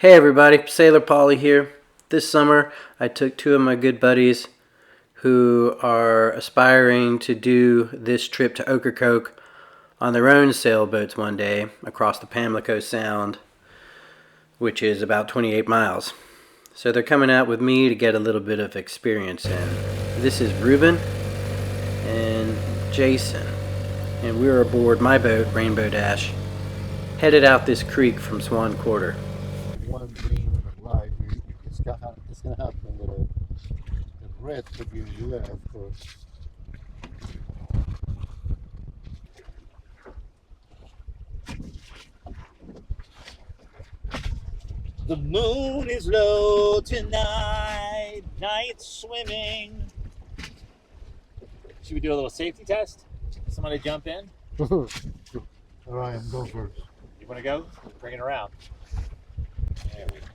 Hey everybody, Sailor Polly here. This summer I took two of my good buddies who are aspiring to do this trip to Ocracoke on their own sailboats one day across the Pamlico Sound, which is about 28 miles. So they're coming out with me to get a little bit of experience in. This is Ruben and Jason, and we're aboard my boat, Rainbow Dash, headed out this creek from Swan Quarter. One green light, it's gonna happen with the red to be left, of course. The moon is low tonight, night swimming. Should we do a little safety test? Somebody jump in? Ryan, go first. You want to go? Bring it around. There we go.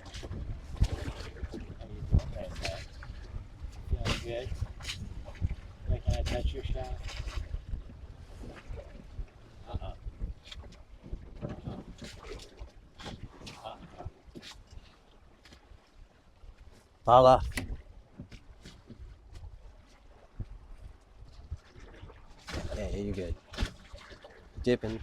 How you doing? Feeling good? Can I touch your shaft? Uh-uh. Fall off. Yeah, you're good. Dipping.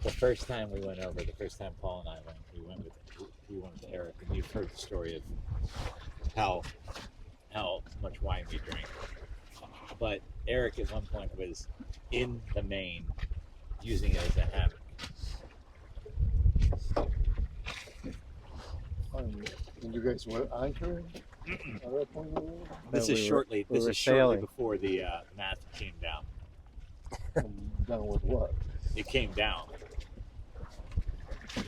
The first time we went over, the first time Paul and I went, we went with Eric, and you've heard the story of how much wine we drank. But Eric at one point was in the main using it as a hammock. And you guys were anchoring at that point? This No, is we shortly. were This is shortly sailing. before the mast came down. Down with what? It came down.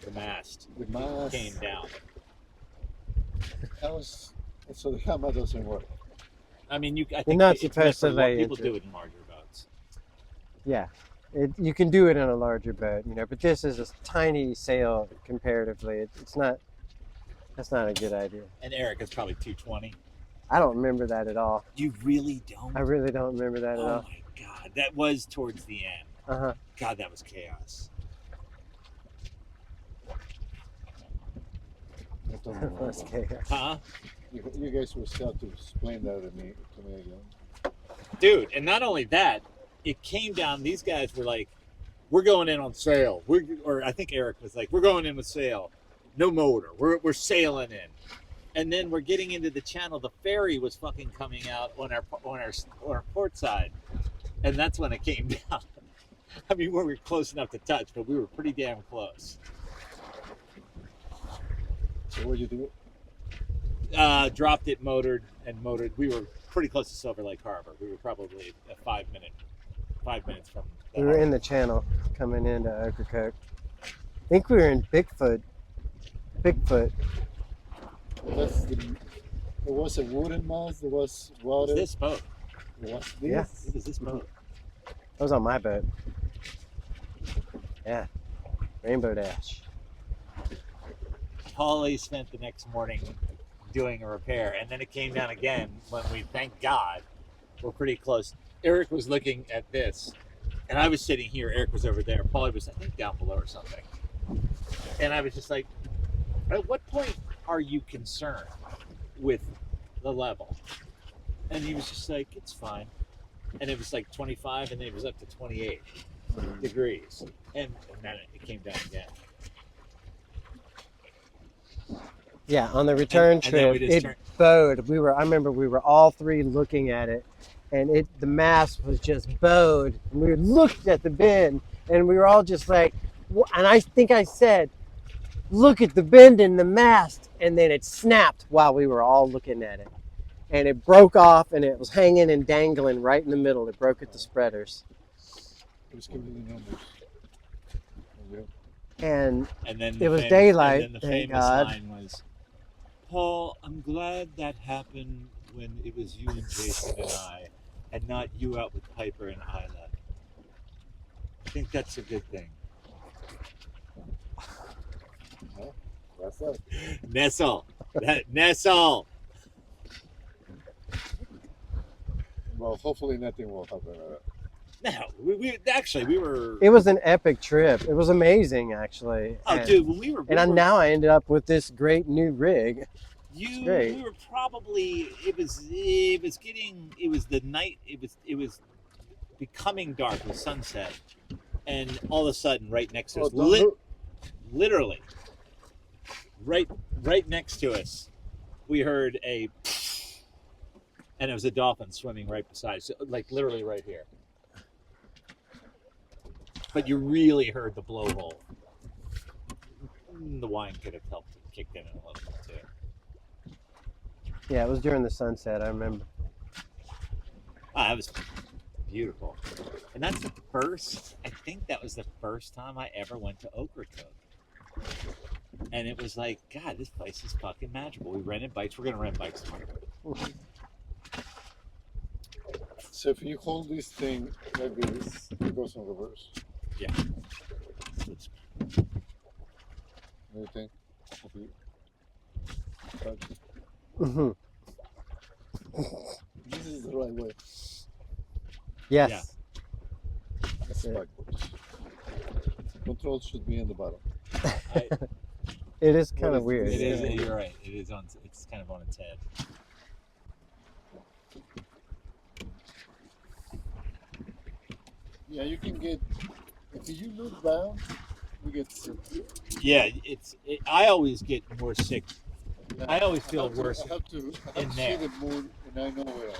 The mast The mast. came down. That was, so the hammer doesn't work. I mean, I think You're not it's meant supposed for to lay people into do it. it in larger boats. Yeah, you can do it on a larger boat, but this is a tiny sail comparatively. It's not. That's not a good idea. And Eric is probably 220. I don't remember that at all. You really don't? I really don't remember that at Oh all. my god, that was towards the end. Uh-huh. God, that was chaos. I don't know. That's chaos. Huh? You guys will still have to explain that to me again. Dude, and not only that, it came down, these guys were like, we're going in on sail. Or I think Eric was like, we're going in with sail. No motor. We're sailing in. And then we're getting into the channel. The ferry was fucking coming out on our port side. And that's when it came down. I mean, we were close enough to touch, but we were pretty damn close. So what you do? Dropped it, motored. We were pretty close to Silver Lake Harbor. We were probably a 5 minutes from the We were harbor. in the channel coming into Ocracoke. I think we were in Bigfoot. That's the. It was a wooden mast. It was water. This boat. It was this. Yeah. It was this boat. That was on my boat. Yeah, Rainbow Dash. Paulie spent the next morning doing a repair, and then it came down again when we, thank God, were pretty close. Eric was looking at this, and I was sitting here. Eric was over there. Paulie was, I think, down below or something. And I was just like, at what point are you concerned with the level? And he was just like, it's fine. And it was like 25, and then it was up to 28 degrees. And then it came down again. Yeah, on the return And then we trip, just it bowed. I remember we were all three looking at it, and the mast was just bowed. And we looked at the bend, and we were all just like, and I think I said, "Look at the bend in the mast," and then it snapped while we were all looking at it, and it broke off, and it was hanging and dangling right in the middle. It broke at the spreaders. It was giving you numbers. Yeah. And then it was daylight. And then the thank famous God. line was, "Paul, I'm glad that happened when it was you and Jason and I, and not you out with Piper and Isla. I think that's a good thing." That's it. Nestle. Nestle. Well, hopefully nothing will happen. No, we were. It was an epic trip. It was amazing, actually. Oh, dude, when we were. Now I ended up with this great new rig. We were probably. It was the night. It was becoming dark with sunset, and all of a sudden, right next to us, literally, right next to us, we heard and it was a dolphin swimming right beside us, like literally right here. But you really heard the blowhole. The wine could have helped kicked in a little bit too. Yeah, it was during the sunset, I remember. That was beautiful. And that's I think that was the first time I ever went to Ocracoke. And it was like, God, this place is fucking magical. We rented bikes. We're going to rent bikes tomorrow. So if you hold this thing like this, it goes in reverse. Yeah. Anything? Mm-hmm. This is the right way. Yes. Yeah. That's backwards. Control should be in the bottom. It is kind of weird. It is. You're right. It's kind of on its head. Yeah, you can get. If you look down, you get sick. Yeah, I always get more sick. Yeah, I always feel worse I have to in there. see the moon, and I know where I am.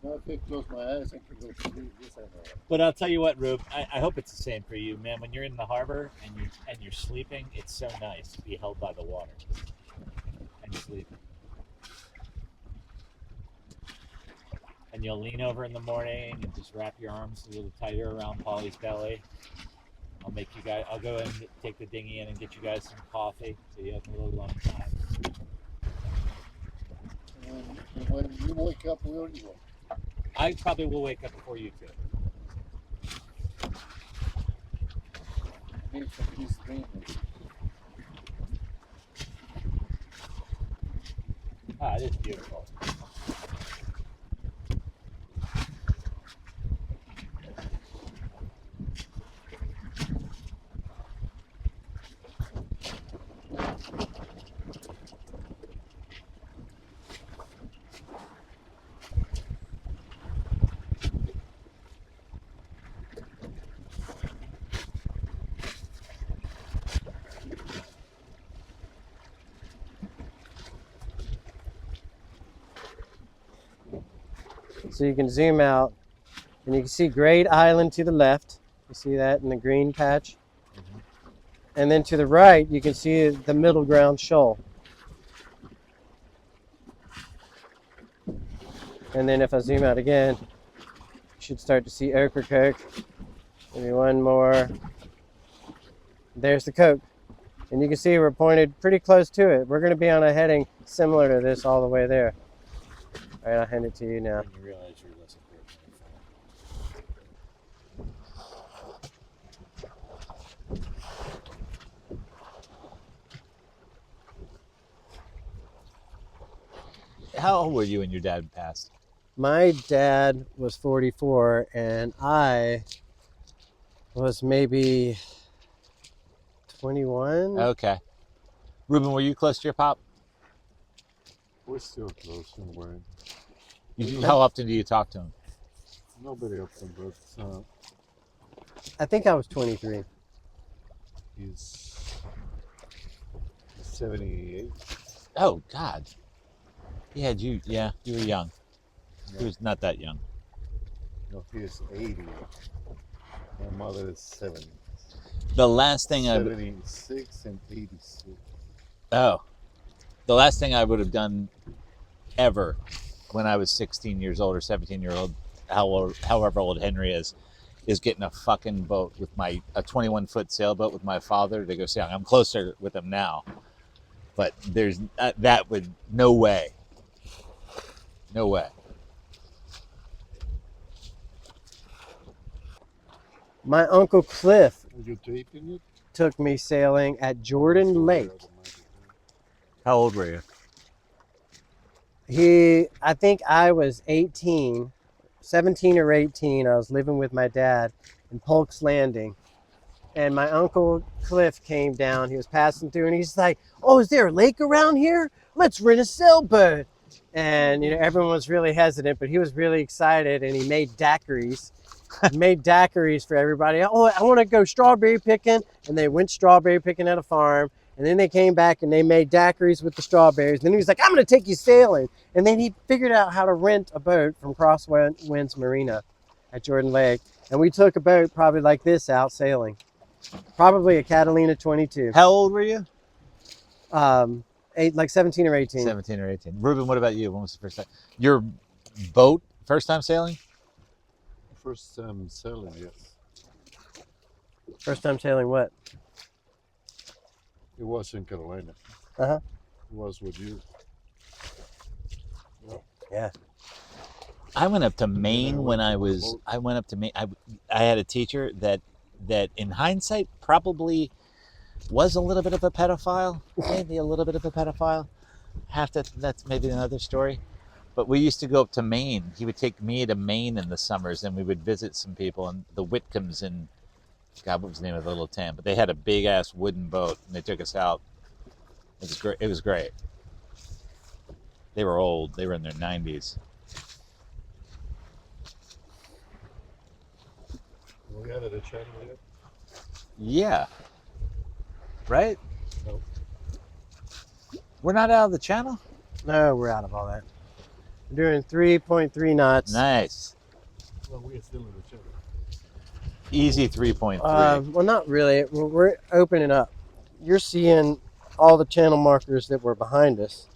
Now if I close my eyes, I can go to sleep. Yes, I know. But I'll tell you what, Rube, I hope it's the same for you, man. When you're in the harbor and you're sleeping, it's so nice to be held by the water and sleeping. And you'll lean over in the morning and just wrap your arms a little tighter around Paulie's belly. I'll go and take the dinghy in and get you guys some coffee so you have a little alone time. And when you wake up, where are you going? I probably will wake up before you two. Need some peace dreaming. It is beautiful. So you can zoom out, and you can see Great Island to the left. You see that in the green patch? Mm-hmm. And then to the right, you can see the middle ground shoal. And then if I zoom out again, you should start to see Ocracoke. Maybe one more. There's the Coke. And you can see we're pointed pretty close to it. We're going to be on a heading similar to this all the way there. All right, I'll hand it to you now. And you realize you're less important. How old were you when your dad passed? My dad was 44, and I was maybe 21. Okay. Ruben, were you close to your pop? We're still close and worried. How often do you talk to him? Nobody up there, but I think I was 23. He's 78. Oh God. He had you. Yeah, you were young. He was not that young. No, he is 80. My mother is 70. The last thing 76 and 86. the last thing I would have done ever when I was 16 years old or 17 year old, however old Henry is getting a fucking boat with a 21-foot sailboat with my father to go sailing. I'm closer with him now, but there's that would no way. My Uncle Cliff Are you taping it? took me sailing at Jordan Lake. How old were you? I think I was 18, 17 or 18. I was living with my dad in Polk's Landing. And my Uncle Cliff came down. He was passing through and he's like, "Oh, is there a lake around here? Let's rent a sailboat." And, everyone was really hesitant, but he was really excited and he made daiquiris. He made daiquiris for everybody. "Oh, I want to go strawberry picking." And they went strawberry picking at a farm. And then they came back and they made daiquiris with the strawberries. And then he was like, "I'm going to take you sailing." And then he figured out how to rent a boat from Crosswinds Marina at Jordan Lake. And we took a boat probably like this out sailing. Probably a Catalina 22. How old were you? Like 17 or 18. 17 or 18. Ruben, what about you? When was the first time? Your boat, first time sailing? First time sailing, yes. First time sailing what? It was in Carolina. Uh-huh. It was with you. Yeah. I went up to Maine when I went up to Maine. I had a teacher that in hindsight probably was a little bit of a pedophile, maybe a little bit of a pedophile. That's maybe another story. But we used to go up to Maine. He would take me to Maine in the summers, and we would visit some people, and the Whitcombs in, God, what was the name of the little town? But they had a big ass wooden boat, and they took us out. It was great. It was great. They were old. They were in their 90s. We had a channel yet? Yeah. Right? No. We're not out of the channel? No, we're out of all that. We're doing 3.3 knots. Nice. Well, we are still in the channel. Easy 3.3. Well, not really. We're opening up. You're seeing all the channel markers that were behind us.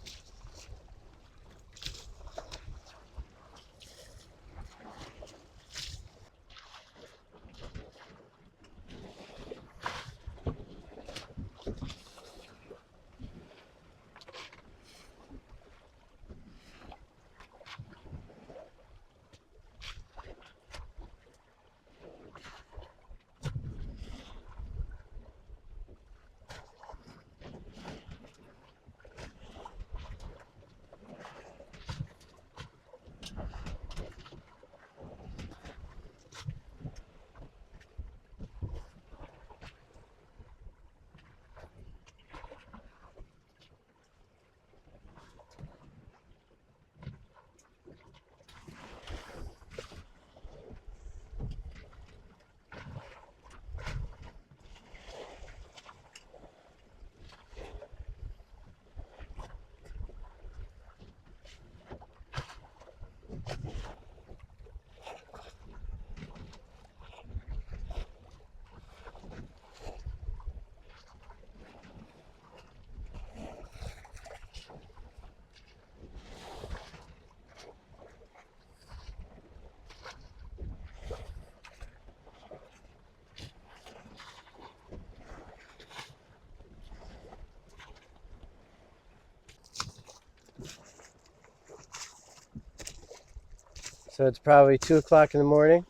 So it's probably 2 o'clock in the morning.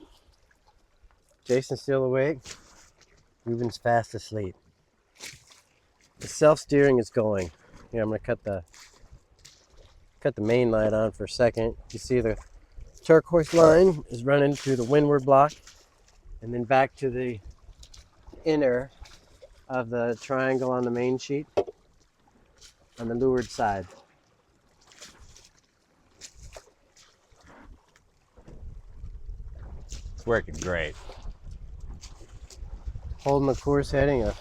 Jason's still awake. Ruben's fast asleep. The self-steering is going. Here, I'm gonna cut the main light on for a second. You see the turquoise line is running through the windward block and then back to the inner of the triangle on the main sheet on the leeward side. It's working great. Holding the course heading of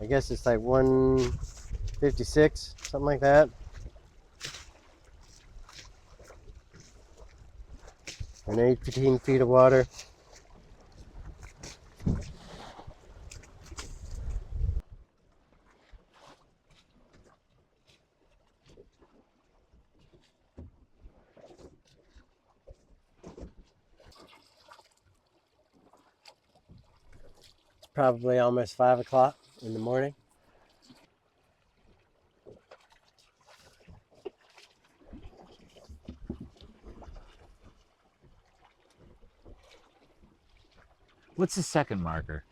I guess it's like 156, something like that. And 18 feet of water. It's probably almost 5 o'clock in the morning. What's the second marker?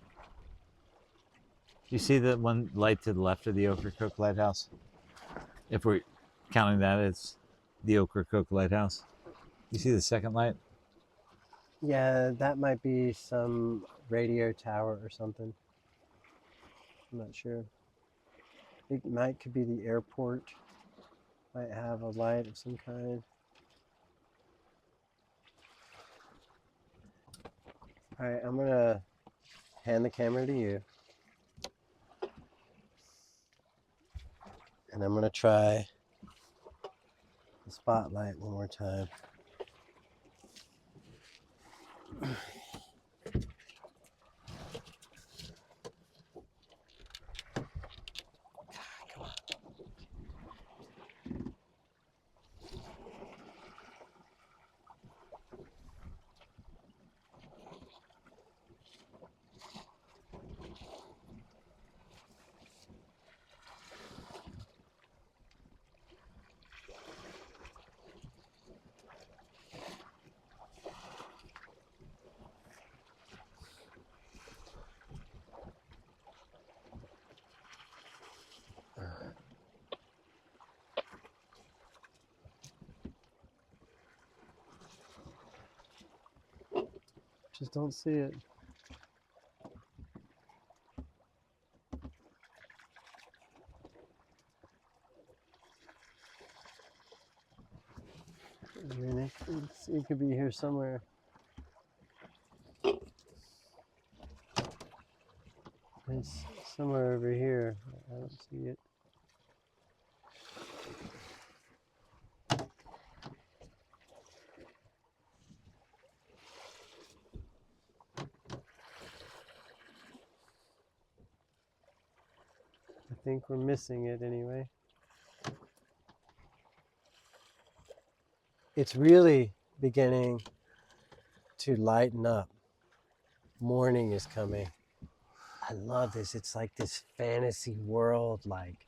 Do you see the one light to the left of the Ocracoke Lighthouse? If we're counting that as the Ocracoke Lighthouse. You see the second light? Yeah, that might be some radio tower or something. I'm not sure. It could be the airport. Might have a light of some kind. All right, I'm gonna hand the camera to you. And I'm gonna try the spotlight one more time. Just don't see it. I mean, it could be here somewhere. It's somewhere over here. I don't see it. I think we're missing it anyway. It's really beginning to lighten up. Morning is coming. I love this. It's like this fantasy world, like.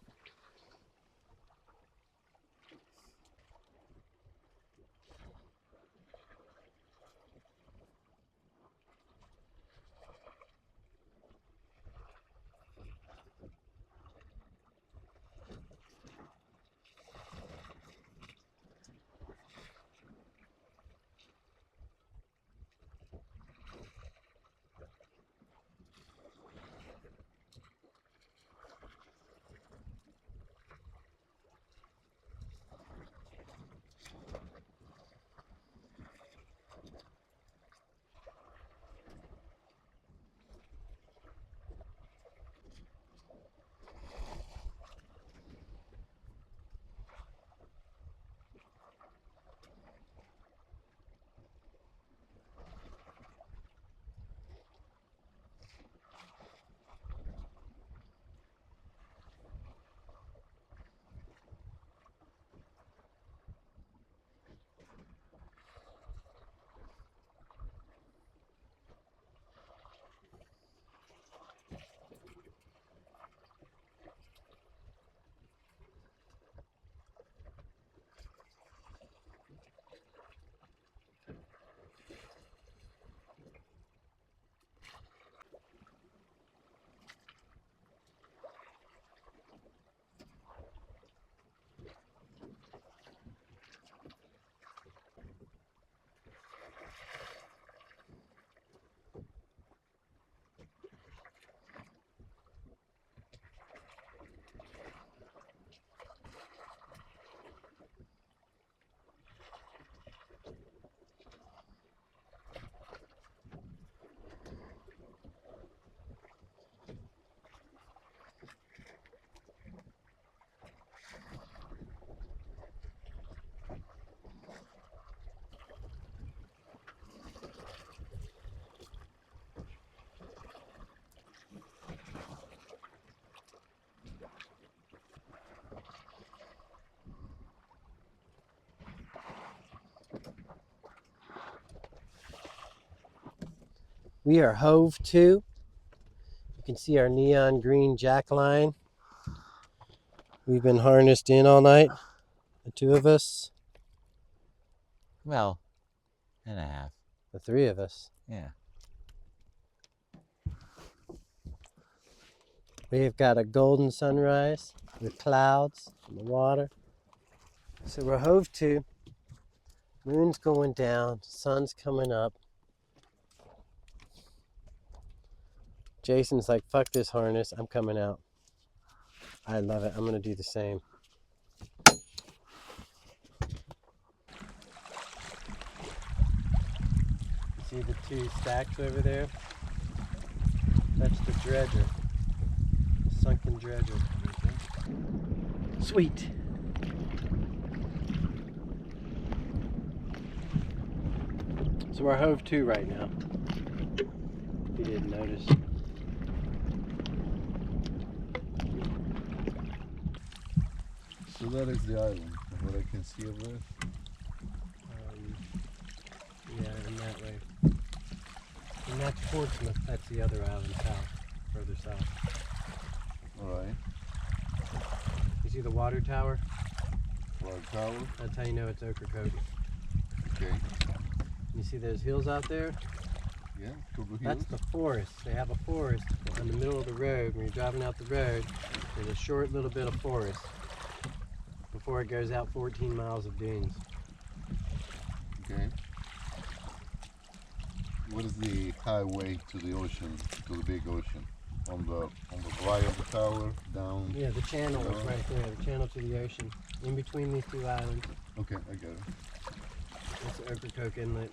We are hove to. You can see our neon green jack line. We've been harnessed in all night, the two of us, Well, and a half. the three of us. Yeah. We've got a golden sunrise with clouds in the water. So we're hove to. Moon's going down, sun's coming up. Jason's like, fuck this harness, I'm coming out. I love it. I'm going to do the same. See the two stacks over there? That's the dredger. Sunken dredger. Sweet. So we're hove to right now. If you didn't notice. So that is the island, what I can see over there. Yeah, in that way. And that's Portsmouth. That's the other island south, further south. Alright. You see the water tower? Water tower. That's how you know it's Ocracoke. Okay. You see those hills out there? Yeah, Turbo Hills. That's the forest. They have a forest in the middle of the road. When you're driving out the road, there's a short little bit of forest before it goes out 14 miles of dunes. Okay. What is the highway to the ocean, to the big ocean? On the right of the tower, down? Yeah, the channel is right there. The channel to the ocean, in between these two islands. Okay, I got it. That's Ocracoke Inlet.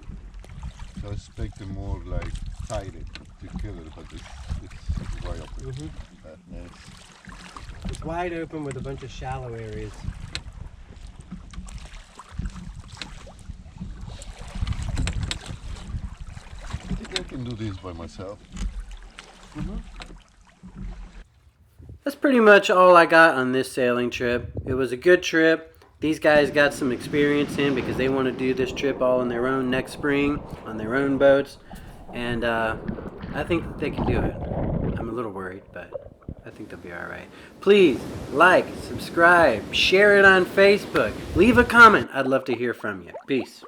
So I expected more like tided together, but it's right up there. That's nice. It's wide open with a bunch of shallow areas. I think I can do this by myself. That's pretty much all I got on this sailing trip. It was a good trip. These guys got some experience in because they want to do this trip all on their own next spring, on their own boats. And I think they can do it. I'm a little worried, but I think they'll be all right. Please like, subscribe, share it on Facebook. Leave a comment. I'd love to hear from you. Peace.